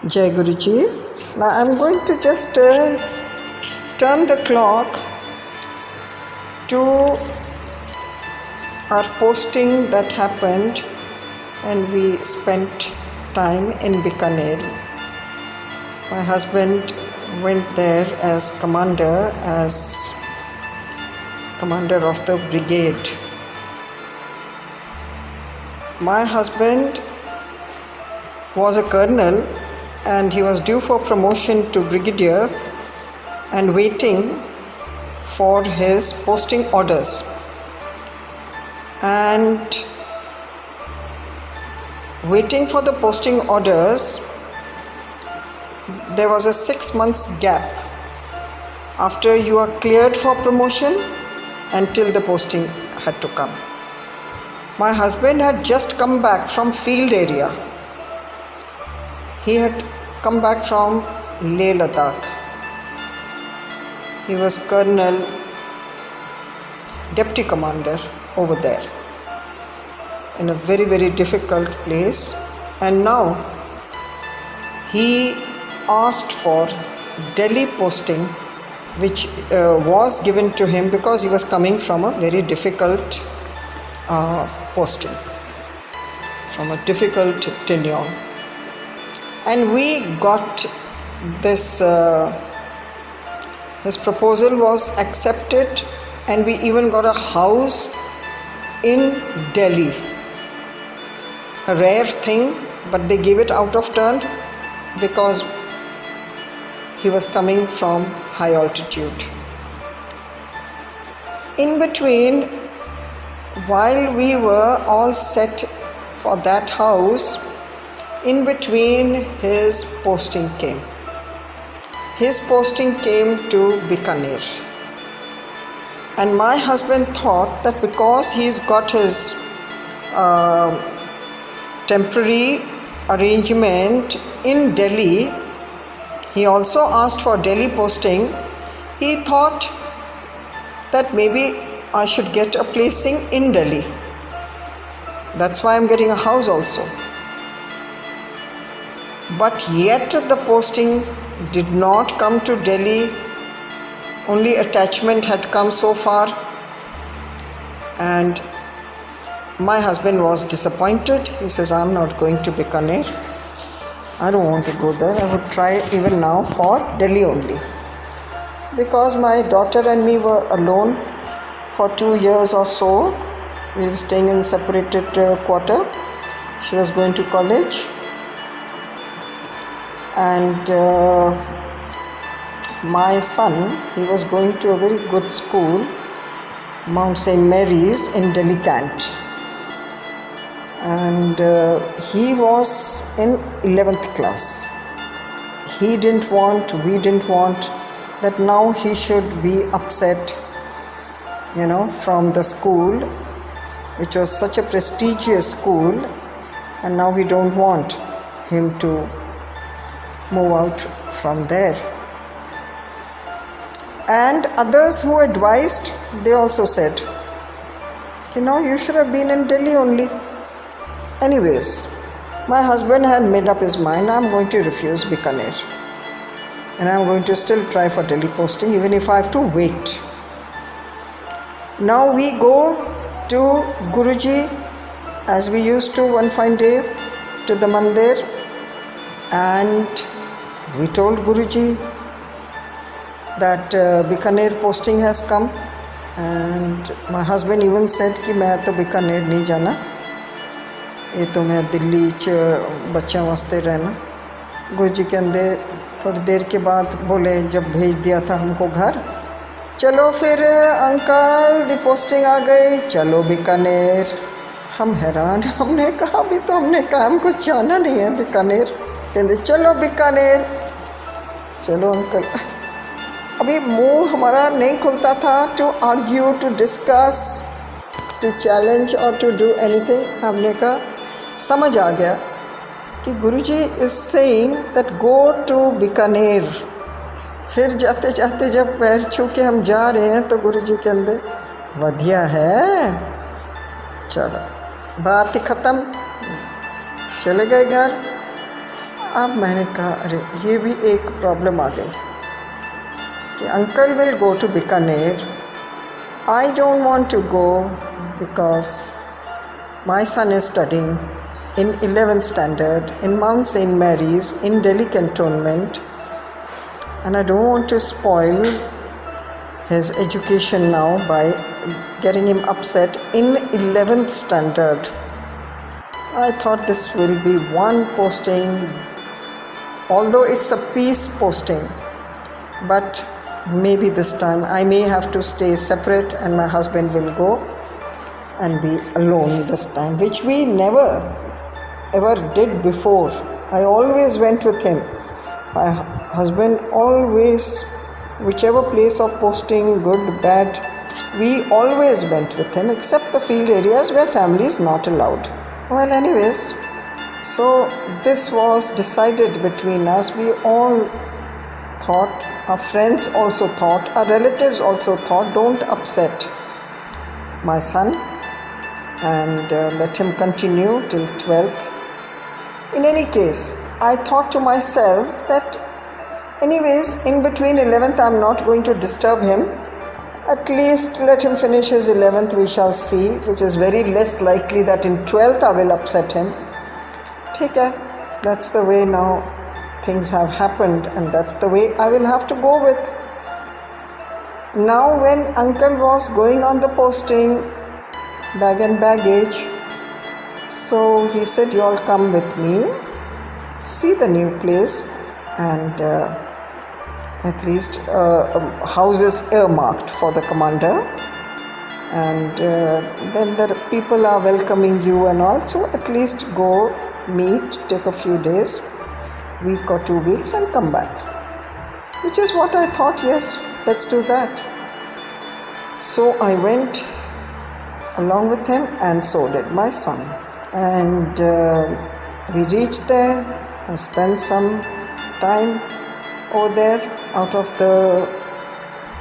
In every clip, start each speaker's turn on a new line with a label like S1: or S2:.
S1: Jai Guruji. Now I'm going to just turn the clock to our posting that happened and we spent time in Bikaner. My husband went there as commander of the brigade. My husband was a colonel and he was due for promotion to brigadier and waiting for his posting orders. And waiting for the posting orders, there was a 6 months gap after you are cleared for promotion until the posting had to come. My husband had just come back from field area. He had come back from Leh Ladakh. He was colonel, deputy commander over there in a very, very difficult place. And now he asked for Delhi posting, which was given to him because he was coming from a very difficult posting, from a difficult tenure. And we got this, his proposal was accepted, and we even got a house in Delhi. A rare thing, but they gave it out of turn because he was coming from high altitude. In between, while we were all set for that house, in between his posting came. His posting came to Bikaner. And my husband thought that because he's got his temporary arrangement in Delhi, he also asked for Delhi posting. He thought that maybe I should get a placing in Delhi. That's why I'm getting a house also. But yet the posting did not come to Delhi. Only attachment had come so far. And my husband was disappointed. He says, I'm not going to Bikaner. I don't want to go there. I would try even now for Delhi only. Because my daughter and me were alone for 2 years or so. We were staying in separated quarter. She was going to college. And my son, he was going to a very good school, Mount St. Mary's in Delhi Cant. And he was in 11th class. He didn't want, we didn't want that now he should be upset, from the school, which was such a prestigious school, and now we don't want him to move out from there. And others who advised, they also said, you should have been in Delhi only. Anyways, my husband had made up his mind, I'm going to refuse Bikaner. And I'm going to still try for Delhi posting, even if I have to wait. Now we go to Guruji, as we used to one fine day, to the mandir. And we told Guruji that Bikaner posting has come, and my husband even said कि मैं तो Bikaner नहीं जाना, ये तो मैं दिल्ली च बच्चों वास्ते रहना. गुरुजी कहते थोड़ी देर के बाद बोले, जब भेज दिया था हमको घर, चलो फिर अंकल दी पोस्टिंग आ गई, चलो Bikaner. हम हैरान, हमने कहा अभी तो हमने कहा हमको जाना नहीं है Bikaner. कहते चलो Bikaner. चलो अंकल. अभी मुंह हमारा नहीं खुलता था to argue, to discuss, to challenge और टू डू एनीथिंग. हमने कहा समझ आ गया कि Guruji is saying that go to Bikaner. फिर जाते जाते जब पैर छू के हम जा रहे हैं तो गुरुजी के अंदर वधिया है. चलो बात ही ख़त्म. चले गए घर. अब मैंने कहा अरे ये भी एक प्रॉब्लम आ गई कि uncle will go to Bikaner. I don't want to go because my son is studying in 11th standard in Mount St. Mary's in Delhi Cantonment, and I don't want to spoil his education now by getting him upset in 11th standard. I thought this will be one posting, although it's a peace posting, but maybe this time I may have to stay separate and my husband will go and be alone this time, which we never ever did before. I always went with him. My husband always, whichever place of posting, good, bad, we always went with him except the field areas where family is not allowed. Well, anyways, so this was decided between us. We all thought, our friends also thought, our relatives also thought, don't upset my son and let him continue till 12th. In any case, I thought to myself that anyways, in between 11th I'm not going to disturb him. At least let him finish his 11th, we shall see, which is very less likely that in 12th I will upset him. Theek hai, that's the way now things have happened and that's the way I will have to go with. Now when uncle was going on the posting, bag and baggage, so he said, you all come with me, see the new place, and at least house is earmarked for the commander, and then the people are welcoming you and all, so at least go meet, take a few days, week or 2 weeks and come back, which is what I thought. Yes, let's do that. So I went along with him and so did my son, and we reached there. I spent some time over there. Out of the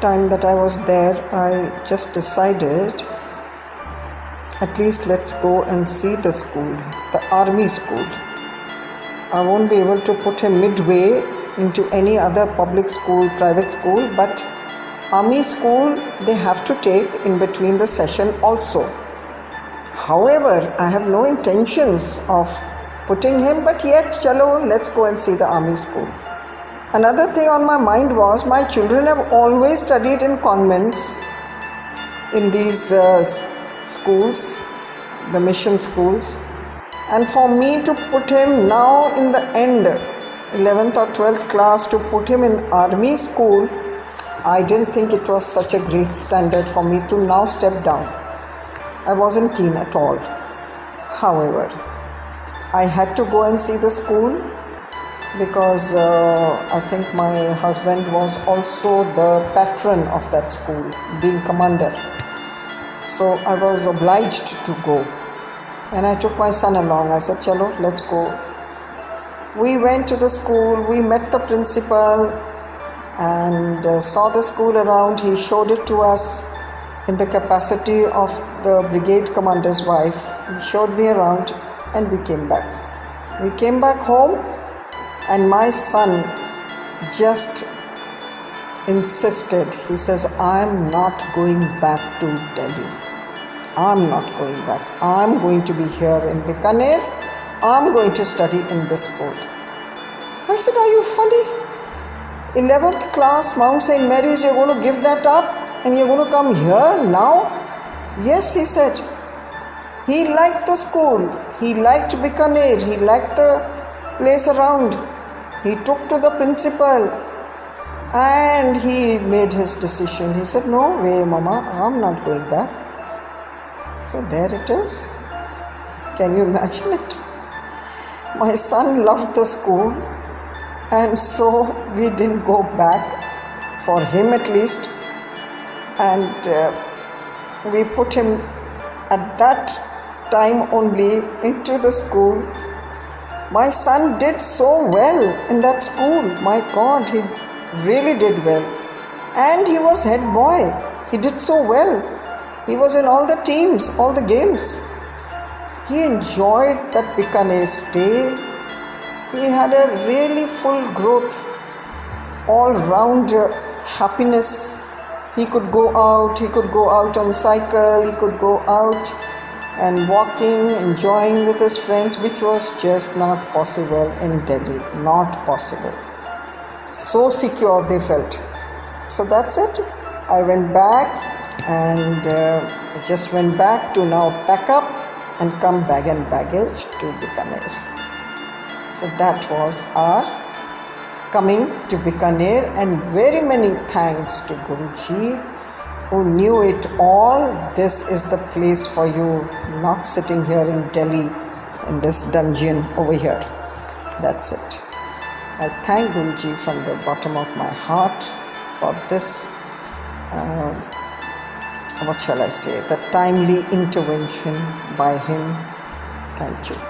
S1: time that I was there, I just decided at least let's go and see the school, the army school. I won't be able to put him midway into any other public school, private school, but army school they have to take in between the session also. However, I have no intentions of putting him, but yet, chalo, let's go and see the army school. Another thing on my mind was my children have always studied in convents in these schools, the mission schools. And for me to put him now in the end, 11th or 12th class, to put him in army school, I didn't think it was such a great standard for me to now step down. I wasn't keen at all. However, I had to go and see the school because I think my husband was also the patron of that school, being commander. So I was obliged to go. And I took my son along. I said, chalo, let's go. We went to the school, we met the principal and saw the school around. He showed it to us in the capacity of the brigade commander's wife. He showed me around and we came back. We came back home and my son just insisted. He says, I'm not going back to Delhi. I'm not going back. I'm going to be here in Bikaner. I'm going to study in this school. I said, are you funny? 11th class, Mount St. Mary's, you're going to give that up and you're going to come here now? Yes, he said. He liked the school. He liked Bikaner. He liked the place around. He took to the principal and he made his decision. He said, no way, Mama, I'm not going back. So there it is. Can you imagine it? My son loved the school and so we didn't go back, for him at least, and we put him at that time only into the school. My son did so well in that school. My God, he really did well. And he was head boy. He did so well. He was in all the teams, all the games. He enjoyed that Bikaner stay. He had a really full growth, all round happiness. He could go out on cycle, he could go out and walking, enjoying with his friends, which was just not possible in Delhi, not possible. So secure they felt. So that's it. I went back and I just went back to now pack up and come bag and baggage to Bikaner. So that was our coming to Bikaner, and very many thanks to Guruji who knew it all. This is the place for you, not sitting here in Delhi in this dungeon over here. That's it. I thank Guruji from the bottom of my heart for this, what shall I say, the timely intervention by him. Thank you.